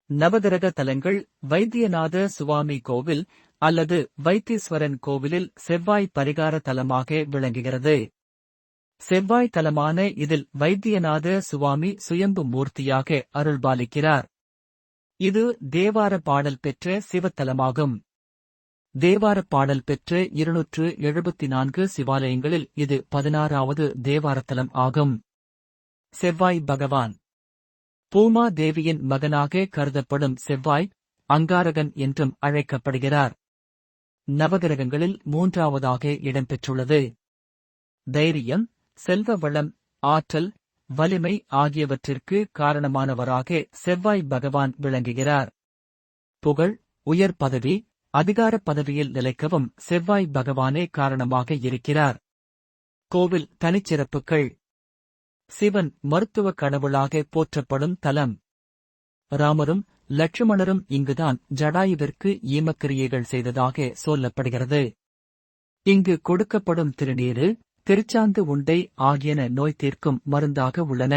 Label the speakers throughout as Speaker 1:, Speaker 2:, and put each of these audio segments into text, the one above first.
Speaker 1: நவகிரக தலங்கள் வைத்தியநாத சுவாமி கோவில் அல்லது வைத்தீஸ்வரன் கோவிலில் செவ்வாய் பரிகார தலமாக விளங்குகிறது. செவ்வாய் தலமான இதில் வைத்தியநாத சுவாமி சுயம்பு மூர்த்தியாக அருள்பாலிக்கிறார். இது தேவார பாடல் பெற்ற சிவத்தலமாகும். தேவார பாடல் பெற்ற 274 சிவாலயங்களில் இது 16வது தேவாரத்தலம் ஆகும். செவ்வாய் பகவான் பூமா தேவியின் மகனாக கருதப்படும் செவ்வாய் அங்காரகன் என்றும் அழைக்கப்படுகிறார். நவகிரகங்களில் 3வதாக இடம்பெற்றுள்ளது. தைரியம், செல்வ வளம், ஆற்றல், வலிமை ஆகியவற்றிற்கு காரணமானவராக செவ்வாய் பகவான் விளங்குகிறார். புகழ், உயர் பதவி, அதிகார பதவியில் நிலைக்கவும் செவ்வாய் பகவானே காரணமாக இருக்கிறார். கோவில் தனிச்சிறப்புகள். சிவன் மருத்துவ கடவுளாக போற்றப்படும் தலம். ராமரும் லட்சுமணரும் இங்குதான் ஜடாயுவிற்கு ஈமக்கிரியைகள் செய்ததாக சொல்லப்படுகிறது. இங்கு கொடுக்கப்படும் திருநீரு, திருச்சாந்து உண்டை ஆகியன நோய் தீர்க்கும் மருந்தாக உள்ளன.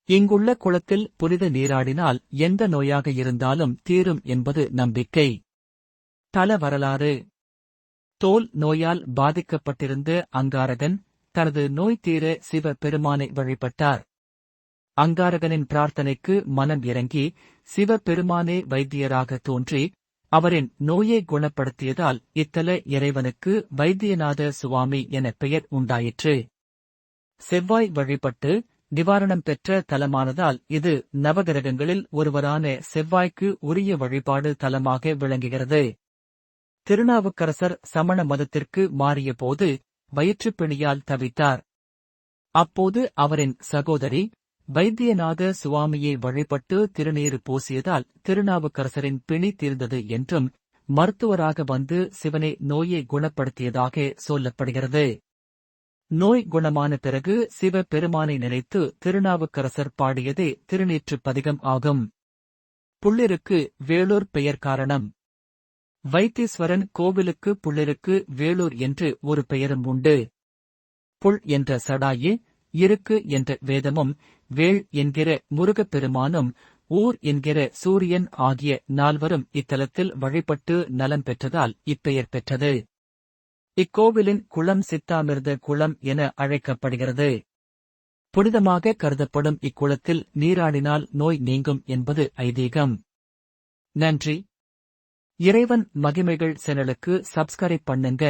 Speaker 1: இங்குள்ள குளத்தில் புனித நீராடினால் எந்த நோயாக இருந்தாலும் தீரும் என்பது நம்பிக்கை. தல வரலாறு. தோல் நோயால் பாதிக்கப்பட்டிருந்த அங்காரகன் தனது நோய் தீர சிவ பெருமானை வழிபட்டார். அங்காரகனின் பிரார்த்தனைக்கு மனம் இறங்கி சிவ பெருமானே வைத்தியராக தோன்றி அவரின் நோயை குணப்படுத்தியதால் இத்தல இறைவனுக்கு வைத்தியநாத சுவாமி என பெயர் உண்டாயிற்று. செவ்வாய் வழிபட்டு நிவாரணம் பெற்ற தலமானதால் இது நவகிரகங்களில் ஒருவரான செவ்வாய்க்கு உரிய வழிபாடு தலமாக விளங்குகிறது. திருநாவுக்கரசர் சமண மதத்திற்கு மாறியபோது வயிற்றுப்பிணியால் தவித்தார். அப்போது அவரின் சகோதரி வைத்தியநாத சுவாமியை வழிபட்டு திருநீறு பூசியதால் திருநாவுக்கரசரின் பிணி தீர்ந்தது என்றும் மருத்துவராக வந்து சிவனே நோயை குணப்படுத்தியதாக சொல்லப்படுகிறது. நோய் குணமான பிறகு சிவ பெருமானை நினைத்து திருநாவுக்கரசர் பாடியதே திருநீற்றுப் பதிகம் ஆகும். புள்ளிருக்கு வேளூர் பெயர் காரணம். வைத்தீஸ்வரன் கோவிலுக்கு புள்ளிருக்கு வேளூர் என்று ஒரு பெயரும் உண்டு. புள் என்ற சடாயு, இருக்கு என்ற வேதமும், வேள் என்கிற முருகப்பெருமானும், ஊர் என்கிற சூரியன் ஆகிய 4வரும் இத்தலத்தில் வழிபட்டு நலம் பெற்றதால் இப்பெயர் பெற்றது. இக்கோவிலின் குளம் சித்தாமிர்த குளம் என அழைக்கப்படுகிறது. புனிதமாக கருதப்படும் இக்குளத்தில் நீராடினால் நோய் நீங்கும் என்பது ஐதீகம். நன்றி. இறைவன் மகிமைகள் சேனலுக்கு சப்ஸ்கிரைப் பண்ணுங்க.